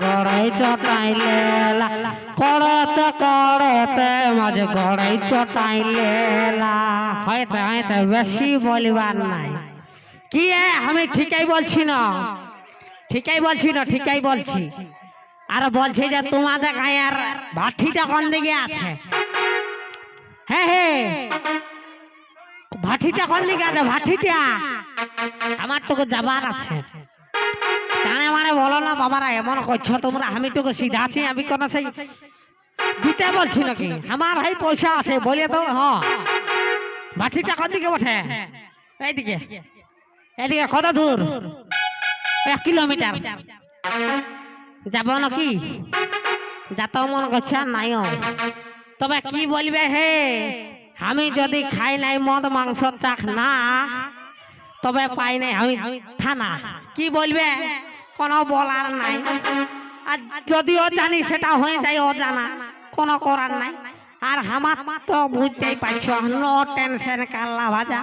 গড়াই চটাইলে করতে করতে মাঝে গড়াই চটাইলে হয়তো হয়তো বেশি বলিবার নাই কি আমি ঠিকই বলছি না ঠিকই বলছি না ঠিকই বলছি আর বলছি যে তোমাদের গায়ের ভাটিটা কোন দিকে আছে হ্যাঁ হ্যাঁ ভাটিটা কোন দিকে আছে ভাটিটা আমার তোকে যাবার আছে জানে মানে বলো না বাবারা এমন করছো তোমরা আমি তোকে সিধা আছি আমি কোন সেই দিতে বলছি নাকি আমার ভাই পয়সা আছে বলে তো হ্যাঁ ভাটিটা কোন দিকে ওঠে এইদিকে এদিকে কত দূর 1 কিলোমিটার যাব নাকি যাতাও মন করছে আর নাইও তবে কি বলবে হে আমি যদি খাই নাই মদ মাংস চাখ না তবে পাই নাই আমি থানা কি বলবে কোনো বলার নাই আর যদিও জানি সেটা হয়ে যায় অজানা কোনো করার নাই আর আমার তো বুঝতেই পারছো নো টেনশন কাল্লা ভাজা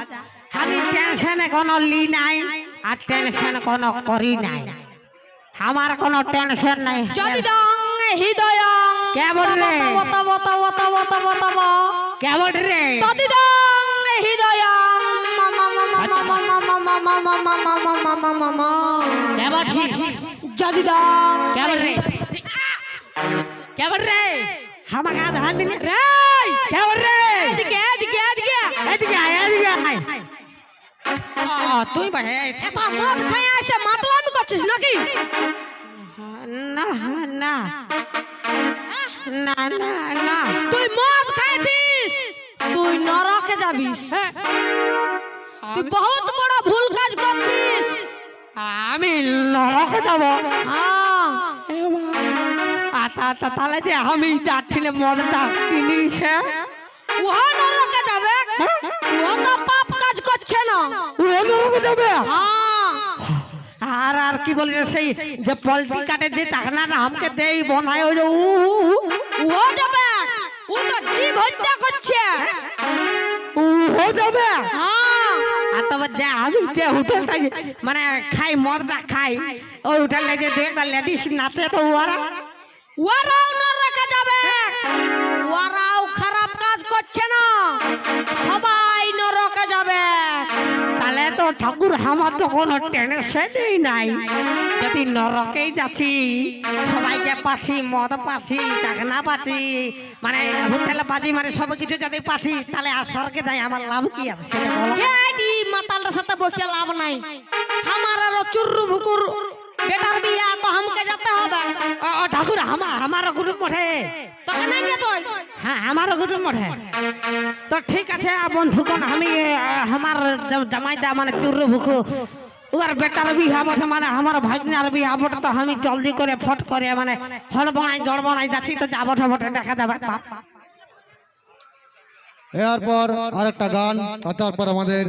আমি টেনশনে কোনো লি নাই আর টেনশন কোনো করি নাই আমার কোনো টেনশন নাই যদি হৃদয় কে বল রে কে বল রে যদি হৃদয় কে বলছি যদি কে বল রে কে বল রে আমাকে ধান দিলে রে কে বল রে এদিকে এদিকে এদিকে এদিকে আয় এদিকে আয় তুই ভাই এত মদ খাই এসে মাতলামি করছিস নাকি না না না না না তুই মদ খাইছিস তুই নরকে যাবিস তুই বহুত বড় ভুল কাজ করছিস আমি নরকে যাব হ্যাঁ আচ্ছা তাহলে যে আমি যাচ্ছিলে মদটা কিনিছে ও নরকে যাবে ও তো পাপ কাজ করছে না ও নরকে যাবে হ্যাঁ আর আর কি বলি সেই যে পলটি কাটে যে চাকনাটা আমাকে দেই বনায় ওই যে ও যাবে ও তো জীব হত্যা করছে ও যাবে হ্যাঁ আর তবে যে আমি যে হোটেলটা মানে খাই মদটা খাই ওই হোটেলটা যে একটা লেডিস নাচে তো ওরাও নরকে যাবে ওরাও খারাপ কাজ করছে না সবাই নরকে যাবে তাহলে তো ঠাকুর আমার তো কোনো টেনশনই নাই যদি নরকেই যাচ্ছি সবাইকে পাচ্ছি মদ পাচ্ছি চাকনা পাচ্ছি মানে হোটেলে পাচ্ছি মানে সব কিছু যদি পাচ্ছি তাহলে আর স্বর্গে যাই আমার লাভ কি আছে সেটা বলো এই মাতালটার সাথে বসে লাভ নাই আমার আরো চুররু ভুকুর বেটার বিয়া তো हमके যেতে হবে ও ঠাকুর আমারও গ্রুপ ওঠে তোকে নাই কে তুই হ্যাঁ আমারও গ্রুপ ওঠে তো ঠিক আছে বন্ধুগণ আমি আমার জামাইদা মানে চুররু ভুকু ওর বেটার বিয়া বটে মানে আমার ভাগ্নার বিয়া বটে তো আমি জলদি করে ফট করে মানে হল বানাই জড় বানাই যাচ্ছি তো যাবো বটে দেখা যাবে এরপর আরেকটা গান তারপর আমাদের